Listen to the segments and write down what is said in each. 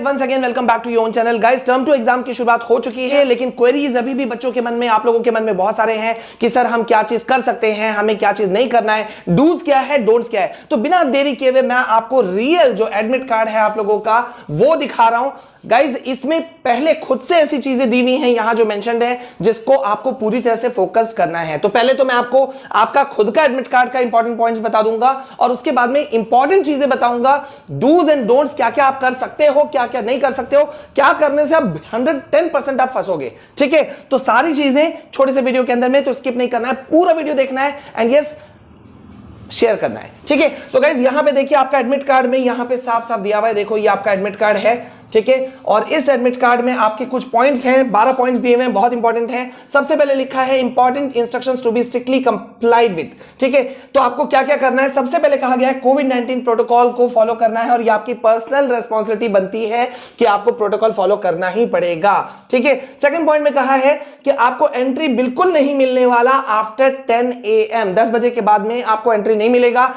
Once again welcome back to your own channel guys. Term two exam की शुरुआत हो चुकी है, लेकिन क्वेरीज अभी भी बच्चों के मन में, आप लोगों के मन में बहुत सारे हैं कि सर हम क्या चीज कर सकते हैं, हमें क्या चीज नहीं करना है, डूज क्या है, डोंट्स क्या है। तो बिना देरी किए हुए मैं आपको रियल जो एडमिट कार्ड है आप लोगों का वो दिखा रहा हूं गाइज। इसमें पहले खुद से ऐसी चीजें दी हुई हैं यहां जो मेंशन्ड है जिसको आपको पूरी तरह से फोकस करना है। तो पहले तो मैं आपको आपका खुद का एडमिट कार्ड का इंपॉर्टेंट पॉइंट्स बता दूंगा और उसके बाद में इंपॉर्टेंट चीजें बताऊंगा, डूज एंड डोंट्स, क्या क्या आप कर सकते हो, क्या क्या नहीं कर सकते हो, क्या करने से आप 110% आप फंसोगे। ठीक है, तो सारी चीजें छोटे से वीडियो के अंदर में, तो स्किप नहीं करना है, पूरा वीडियो देखना है एंड यस शेयर करना है। ठीक है, सो गाइज यहां पे देखिए आपका एडमिट कार्ड में यहां पे साफ साफ दिया हुआ है, देखो ये आपका एडमिट कार्ड है। ठीक है, और इस एडमिट कार्ड में आपके कुछ पॉइंट्स हैं, 12 पॉइंट्स दिए हुए हैं, बहुत इंपॉर्टेंट हैं। सबसे पहले लिखा है important instructions to be strictly complied with. ठीक है, तो आपको क्या क्या करना है, सबसे पहले कहा गया है कोविड-19 प्रोटोकॉल को फॉलो करना है और ये आपकी पर्सनल रेस्पॉन्सिबिलिटी बनती है कि आपको प्रोटोकॉल फॉलो करना ही पड़ेगा। ठीक है, सेकंड पॉइंट में कहा है कि आपको एंट्री बिल्कुल नहीं मिलने वाला आफ्टर 10 AM, 10 बजे के बाद में आपको एंट्री नहीं मिलेगा।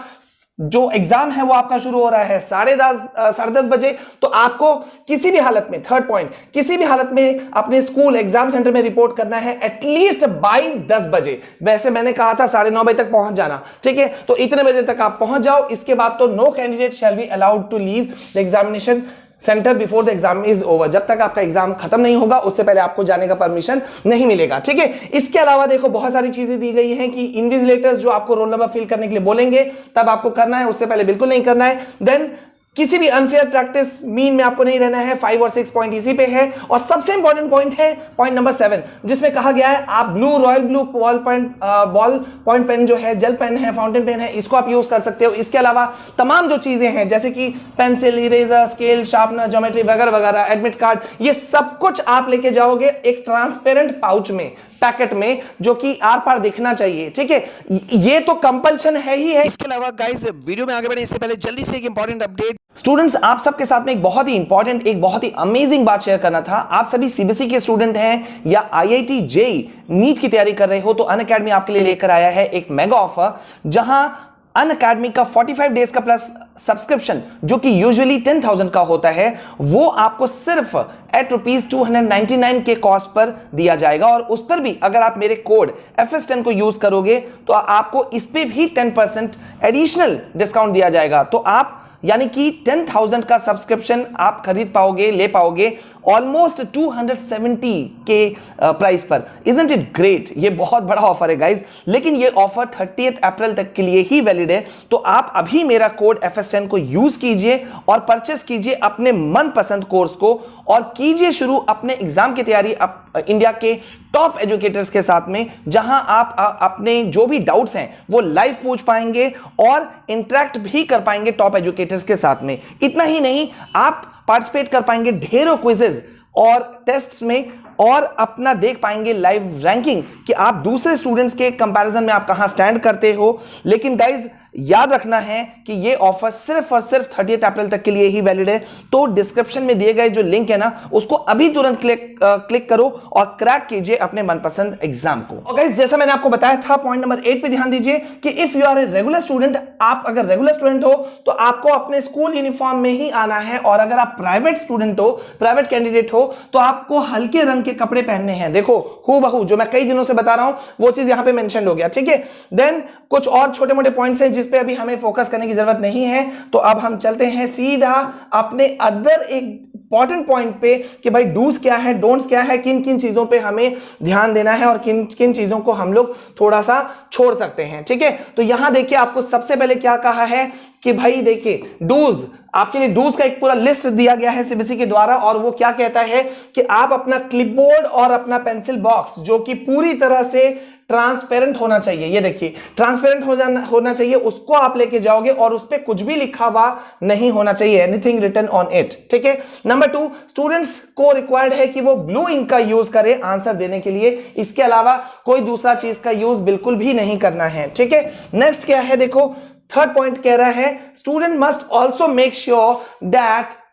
जो एग्जाम है वो आपका शुरू हो रहा है 10:30 बजे, तो आपको किसी भी हालत में, थर्ड पॉइंट, किसी भी हालत में अपने स्कूल एग्जाम सेंटर में रिपोर्ट करना है एटलीस्ट बाय 10 बजे। वैसे मैंने कहा था 9:30 बजे तक पहुंच जाना। ठीक है, तो इतने बजे तक आप पहुंच जाओ, इसके बाद तो no candidate shall be allowed to leave the examination centre before the exam is over. जब तक आपका एग्जाम खत्म नहीं होगा उससे पहले आपको जाने का परमिशन नहीं मिलेगा। ठीक है, इसके अलावा देखो बहुत सारी चीजें दी गई हैं कि इनविजिलेटर्स जो आपको रोल नंबर फिल करने के लिए बोलेंगे तब आपको करना है, उससे पहले बिल्कुल नहीं करना है। देन किसी भी अनफेयर प्रैक्टिस मीन में आपको नहीं रहना है, 5 और 6 पॉइंट इसी पे है। और सबसे इंपॉर्टेंट पॉइंट है पॉइंट नंबर 7, जिसमें कहा गया है आप royal blue ball point pen जो है, जेल पेन है, फाउंटेन पेन है, इसको आप यूज कर सकते हो। इसके अलावा तमाम जो चीजें हैं जैसे कि pencil, eraser, scale, sharpener, geometry वगैरह वगैरह, एडमिट कार्ड, ये सब कुछ आप लेके जाओगे एक ट्रांसपेरेंट पाउच में, पैकेट में, जो कि आर पार दिखना चाहिए। ठीक है, ये तो कंपल्शन है ही है। इसके अलावा गाइस वीडियो में आगे बढ़ने से पहले जल्दी से एक इंपॉर्टेंट अपडेट, स्टूडेंट्स आप सबके साथ में एक बहुत ही इंपॉर्टेंट, एक बहुत ही अमेजिंग बात शेयर करना था। आप सभी सीबीएसई के स्टूडेंट हैं या आईआईटी जेईई नीट की तैयारी कर रहे हो तो अनअकैडमी आपके लिए लेकर आया है एक मेगा ऑफर, जहां अनअकैडमी का 45 डेज का प्लस सब्सक्रिप्शन जो कि यूजुअली 10,000 का होता है, वो आपको सिर्फ एट ₹299 के कॉस्ट पर दिया जाएगा। और उस पर भी अगर आप मेरे कोड FS10 को यूज करोगे तो आपको इस पे भी 10% एडिशनल डिस्काउंट दिया जाएगा। तो आप यानी कि 10,000 का सब्सक्रिप्शन आप खरीद पाओगे, ले पाओगे ऑलमोस्ट 270 के प्राइस पर। Isn't it great? ये बहुत बड़ा ऑफर है गाइज, लेकिन ये ऑफर 30 अप्रैल तक के लिए ही वैलिड है। तो आप अभी मेरा कोड FS10 को यूज कीजिए और परचेस कीजिए अपने मनपसंद कोर्स को और कीजिए शुरू अपने एग्जाम की तैयारी इंडिया के टॉप एजुकेटर्स के साथ में, जहां आप अपने जो भी डाउट्स हैं वो लाइव पूछ पाएंगे और इंटरेक्ट भी कर पाएंगे टॉप एजुकेटर्स के साथ में। इतना ही नहीं, आप पार्टिसिपेट कर पाएंगे ढेरों क्विजेस और टेस्ट्स में और अपना देख पाएंगे लाइव रैंकिंग कि आप दूसरे स्टूडेंट्स के कंपैरिजन में आप कहां स्टैंड करते हो। लेकिन गाइज याद रखना है कि ये ऑफर सिर्फ और सिर्फ 30 अप्रैल तक के लिए ही वैलिड है। तो डिस्क्रिप्शन में दिए गए जो लिंक है ना, उसको अभी तुरंत क्लिक करो और क्रैक कीजिए अपने मनपसंद एग्जाम को। और गाइस जैसा मैंने आपको बताया था, पॉइंट नंबर 8 पे ध्यान दीजिए कि if you are a regular student, आप अगर रेगुलर स्टूडेंट हो तो आपको अपने स्कूल यूनिफॉर्म में ही आना है, और अगर आप प्राइवेट स्टूडेंट हो, प्राइवेट कैंडिडेट हो, तो आपको हल्के रंग के कपड़े पहनने हैं। देखो हूबहू जो मैं कई दिनों से बता रहा हूं वो चीज यहां पे मेंशन हो गया। ठीक है, देन कुछ और छोटे मोटे पॉइंट्स हैं जिस पे अभी हमें फोकस करने की जरूरत नहीं है। तो अब हम चलते हैं सीधा अपने अदर एक इंपॉर्टेंट पॉइंट पे कि भाई डूज क्या है, डोंट्स क्या है, किन किन चीजों पे हमें ध्यान देना है और किन किन चीजों को हम लोग थोड़ा सा छोड़ सकते हैं। ठीक है, तो यहां देखिए आपको सबसे पहले क्या कहा है कि भाई देखिए डूज, आपके लिए डूज का एक पूरा लिस्ट दिया गया है सीबीएसई के द्वारा, और वो क्या कहता है कि आप अपना क्लिपबोर्ड और अपना पेंसिल बॉक्स जो कि पूरी तरह से ट्रांसपेरेंट होना चाहिए, ये देखिए ट्रांसपेरेंट होना चाहिए, उसको आप लेके जाओगे और उस पे कुछ भी लिखा हुआ नहीं होना चाहिए, एनीथिंग रिटन ऑन इट। ठीक है, नंबर 2, स्टूडेंट्स को रिक्वायर्ड है कि वो ब्लू इंक का यूज करें आंसर देने के लिए, इसके अलावा कोई दूसरा चीज का यूज बिल्कुल भी नहीं करना है। ठीक है, नेक्स्ट क्या है, देखो थर्ड पॉइंट कह रहा है student must also make sure that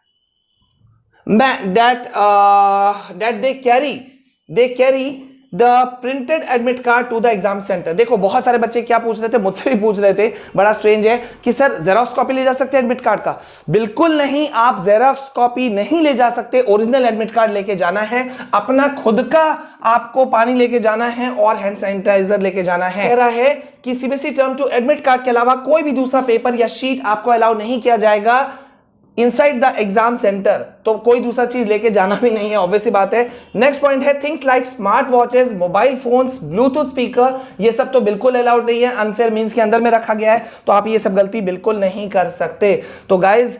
they carry the printed admit card to the exam centre. देखो बहुत सारे बच्चे क्या पूछ रहे थे, मुझसे भी पूछ रहे थे, बड़ा स्ट्रेंज है कि सर जेरॉक्स कॉपी ले जा सकते हैं एडमिट कार्ड का? बिल्कुल नहीं, आप जेरॉक्स कॉपी नहीं ले जा सकते, ओरिजिनल एडमिट कार्ड लेके जाना है, अपना खुद का आपको पानी लेके जाना है और हैंड सैनिटाइजर लेके जाना है। कह रहा है कि CBSE term two admit card के अलावा कोई भी दूसरा पेपर या शीट आपको अलाउ नहीं किया जाएगा इनसाइड द एग्जाम सेंटर, तो कोई दूसरा चीज लेके जाना भी नहीं है, ऑब्वियसली बात है। नेक्स्ट पॉइंट है things like smart watches, mobile phones, Bluetooth speaker, ये सब तो बिल्कुल अलाउड नहीं है, अनफेयर मींस के अंदर में रखा गया है, तो आप ये सब गलती बिल्कुल नहीं कर सकते। तो गाइज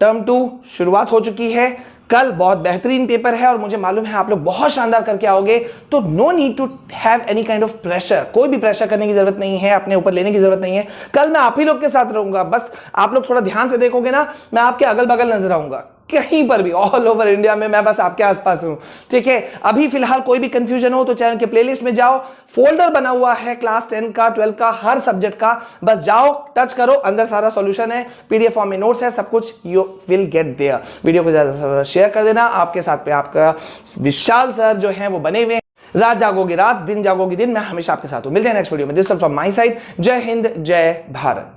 टर्म 2 शुरुआत हो चुकी है, कल बहुत बेहतरीन पेपर है और मुझे मालूम है आप लोग बहुत शानदार करके आओगे, तो no need to have any kind of pressure, कोई भी प्रेशर करने की जरूरत नहीं है, अपने ऊपर लेने की जरूरत नहीं है। कल मैं आप ही लोग के साथ रहूंगा, बस आप लोग थोड़ा ध्यान से देखोगे ना, मैं आपके अगल बगल नजर आऊंगा, कहीं पर भी ऑल ओवर इंडिया में मैं बस आपके आसपास हूं, ठीक है। अभी फिलहाल कोई भी कंफ्यूजन हो तो चैनल के प्लेलिस्ट में जाओ, फोल्डर बना हुआ है क्लास 10 का, 12 का, हर सब्जेक्ट का, बस जाओ टच करो, अंदर सारा सॉल्यूशन है, पीडीएफ फॉर्म में नोट्स है, सब कुछ you will get there. Video को ज्यादा से ज्यादा शेयर कर देना, आपके साथ पे आपका विशाल सर जो है वो बने हुए हैं, रात जागोगे रात, दिन जागोगे दिन, मैं हमेशा आपके साथ हूं। मिलते हैं नेक्स्ट वीडियो में। This is from my side, जय हिंद, जय भारत।